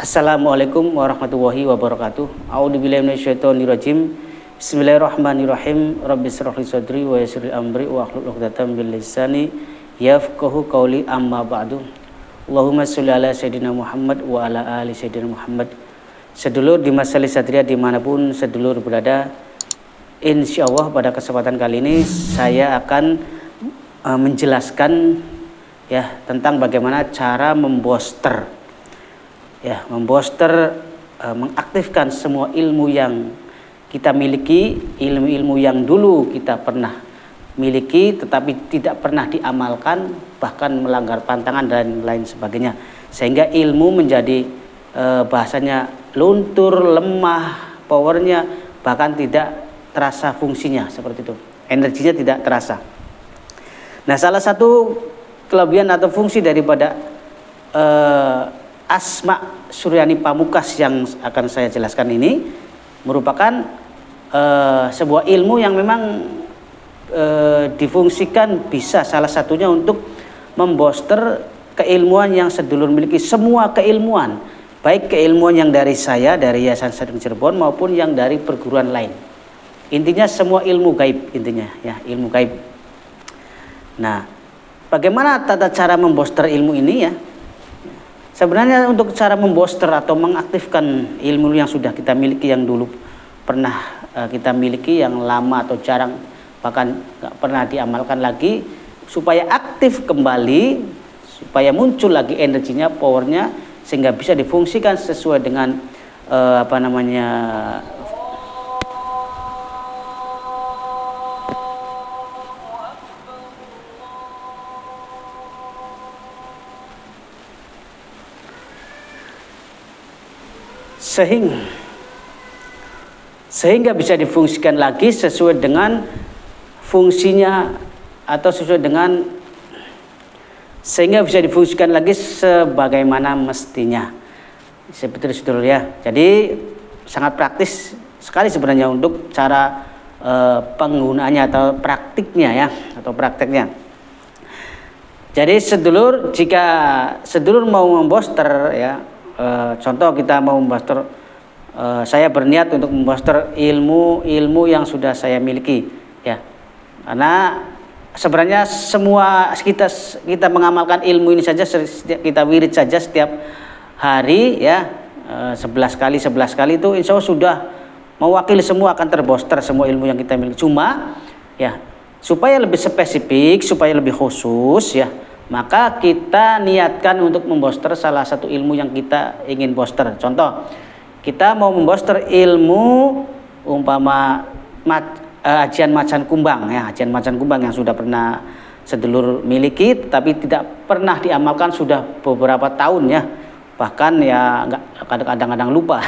Assalamualaikum warahmatullahi wabarakatuh. A'udzubillahi minasyaitonirrajim. Bismillahirrahmanirrahim. Rabbi shrah li sadri wa yassir li amri wa hlul 'uqdatam min lisani yafqahu qawli, amma ba'du. Allahumma sholli ala sayyidina Muhammad wa ala ali sayyidina Muhammad. Sedulur di Masalis Satria dimanapun sedulur berada, insyaallah pada kesempatan kali ini saya akan menjelaskan ya tentang bagaimana cara memboster, mengaktifkan semua ilmu yang kita miliki, ilmu-ilmu yang dulu kita pernah miliki tetapi tidak pernah diamalkan, bahkan melanggar pantangan dan lain sebagainya, sehingga ilmu menjadi bahasanya luntur, lemah, powernya, bahkan tidak terasa fungsinya, seperti itu, energinya tidak terasa. Nah, salah satu kelebihan atau fungsi daripada Asma Suryani Pamukas yang akan saya jelaskan ini merupakan sebuah ilmu yang memang difungsikan bisa salah satunya untuk memboster keilmuan yang sedulur miliki, semua keilmuan, baik keilmuan yang dari saya, dari Yayasan Sadar Cirebon, maupun yang dari perguruan lain. Intinya semua ilmu gaib, intinya ya, ilmu gaib. Nah, bagaimana tata cara memboster ilmu ini ya? Sebenarnya untuk cara memboster atau mengaktifkan ilmu yang sudah kita miliki, yang dulu pernah kita miliki, yang lama atau jarang bahkan nggak pernah diamalkan lagi, supaya aktif kembali, supaya muncul lagi energinya, powernya, sehingga bisa difungsikan sesuai dengan sehingga bisa difungsikan lagi sesuai dengan fungsinya, atau sesuai dengan sehingga bisa difungsikan lagi sebagaimana mestinya, seperti itu saudara ya. Jadi sangat praktis sekali sebenarnya untuk cara penggunaannya atau praktiknya ya, atau prakteknya. Jadi sedulur, jika sedulur mau memboster ya, contoh kita mau memboster, saya berniat untuk memboster ilmu yang sudah saya miliki ya, karena sebenarnya semua kita mengamalkan ilmu ini saja, kita wirid saja setiap hari ya, 11 kali itu insya Allah sudah mewakili semua, akan terboster semua ilmu yang kita miliki. Cuma ya, supaya lebih spesifik, supaya lebih khusus ya, maka kita niatkan untuk memboster salah satu ilmu yang kita ingin boster. Contoh, kita mau memboster ilmu umpama ajian macan kumbang ya, ajian macan kumbang yang sudah pernah sedulur miliki tapi tidak pernah diamalkan sudah beberapa tahun ya, bahkan ya kadang-kadang lupa.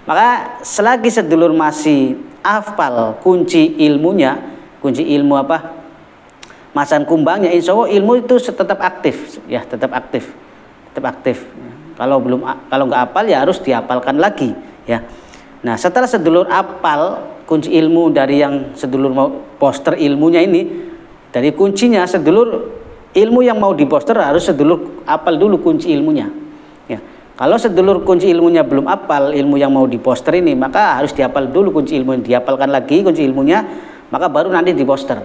Maka selagi sedulur masih hafal kunci ilmunya, kunci ilmu apa macan kumbangnya, insya Allah ilmu itu tetap aktif ya, tetap aktif. Kalau nggak hafal ya harus dihafalkan lagi ya. Nah, setelah sedulur hafal kunci ilmu dari yang sedulur mau poster ilmunya ini, dari kuncinya sedulur, ilmu yang mau diposter harus sedulur hafal dulu kunci ilmunya ya. Kalau sedulur kunci ilmunya belum hafal ilmu yang mau diposter ini, maka harus dihafal dulu kunci ilmunya, dihafalkan lagi kunci ilmunya, maka baru nanti diposter.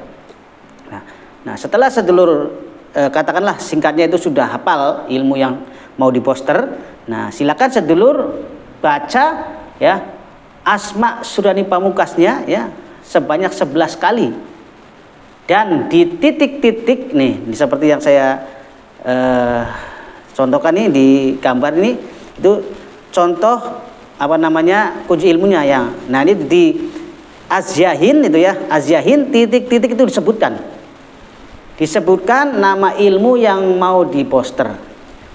Nah, setelah sedulur katakanlah singkatnya itu sudah hafal ilmu yang mau diposter, nah silakan sedulur baca ya Asma Suryani Pamukasnya ya sebanyak 11 kali. Dan di titik-titik nih, seperti yang saya contohkan ini di gambar ini, itu contoh kunci ilmunya ya. Nah, ini di azyahin itu ya, azyahin titik-titik itu disebutkan nama ilmu yang mau diposter.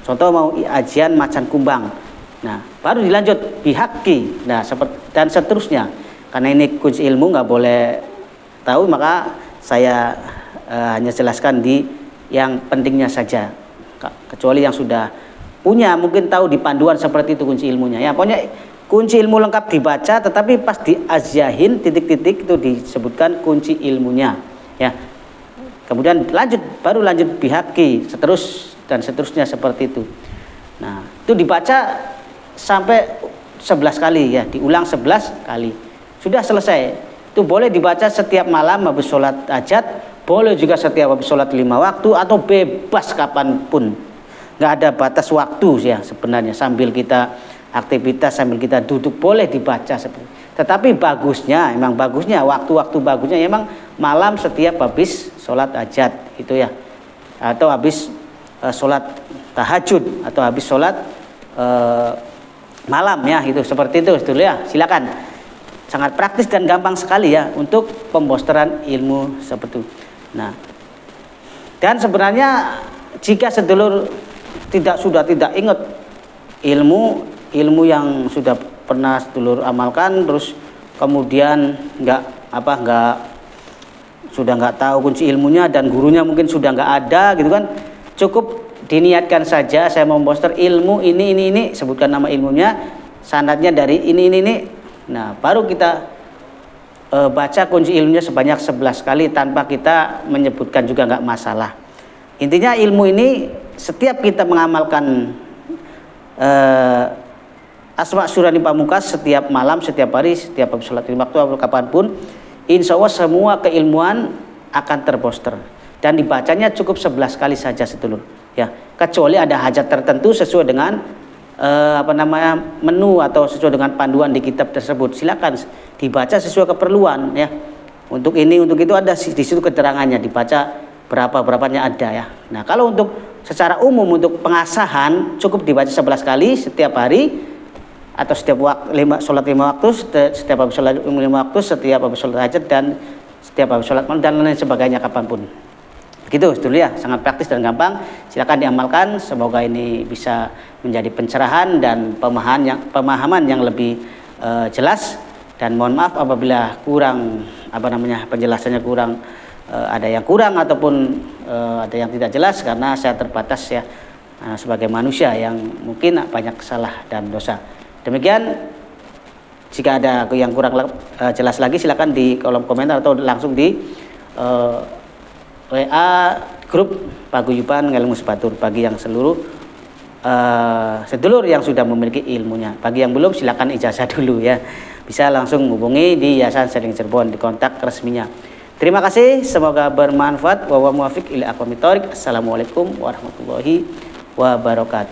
Contoh mau ajian macan kumbang. Nah, baru dilanjut bihaki. Nah, dan seterusnya. Karena ini kunci ilmu nggak boleh tahu, maka saya hanya jelaskan di yang pentingnya saja. Kecuali yang sudah punya mungkin tahu di panduan seperti itu kunci ilmunya. Ya, pokoknya kunci ilmu lengkap dibaca, tetapi pas di azyahin titik-titik itu disebutkan kunci ilmunya. Ya. Kemudian baru lanjut bihaki, dan seterusnya seperti itu. Nah, itu dibaca sampai 11 kali ya, diulang 11 kali. Sudah selesai. Itu boleh dibaca setiap malam habis sholat hajat, boleh juga setiap habis sholat 5 waktu, atau bebas kapanpun. Nggak ada batas waktu ya sebenarnya, sambil kita aktivitas, sambil kita duduk boleh dibaca. Tetapi bagusnya, emang bagusnya, waktu-waktu bagusnya emang malam setiap habis sholat hajat itu ya, atau habis sholat tahajud, atau habis sholat malam ya, itu seperti itu dulu ya. Silakan, sangat praktis dan gampang sekali ya untuk pembosteran ilmu seperti itu. Nah, dan sebenarnya jika sedulur tidak ingat ilmu yang sudah pernah sedulur amalkan, terus kemudian sudah nggak tahu kunci ilmunya, dan gurunya mungkin sudah nggak ada gitu kan, cukup diniatkan saja, saya mau memposter ilmu ini, sebutkan nama ilmunya, sanadnya dari ini. Nah, baru kita baca kunci ilmunya sebanyak 11 kali tanpa kita menyebutkan juga, nggak masalah. Intinya ilmu ini setiap kita mengamalkan Asma Surani Pamungkas setiap malam, setiap hari, setiap habis sholat 5 waktu atau kapanpun, insya Allah semua keilmuan akan terposter, dan dibacanya cukup 11 kali saja sedulur ya, kecuali ada hajat tertentu sesuai dengan menu atau sesuai dengan panduan di kitab tersebut, silakan dibaca sesuai keperluan ya. Untuk ini, untuk itu ada di situ keterangannya, dibaca berapanya ada ya. Nah, kalau untuk secara umum untuk pengasahan cukup dibaca 11 kali setiap hari, atau setiap sholat 5 waktu, setiap habis sholat 5 waktu, setiap habis sholat hajat, dan setiap habis sholat malam, dan lain sebagainya kapanpun. Begitu dulu ya, sangat praktis dan gampang. Silakan diamalkan, semoga ini bisa menjadi pencerahan dan pemahaman yang lebih jelas. Dan mohon maaf apabila kurang penjelasannya kurang, ada yang kurang ataupun ada yang tidak jelas, karena saya terbatas ya sebagai manusia yang mungkin banyak salah dan dosa. Demikian, jika ada yang kurang jelas lagi silakan di kolom komentar atau langsung di WA grup Paguyuban Ngelmu Sebatur bagi yang sedulur yang sudah memiliki ilmunya. Bagi yang belum silakan ijazah dulu ya. Bisa langsung hubungi di Yayasan Sering Cirebon di kontak resminya. Terima kasih, semoga bermanfaat. Wa muwafiq ila aqwamit thoriq. Assalamualaikum warahmatullahi wabarakatuh.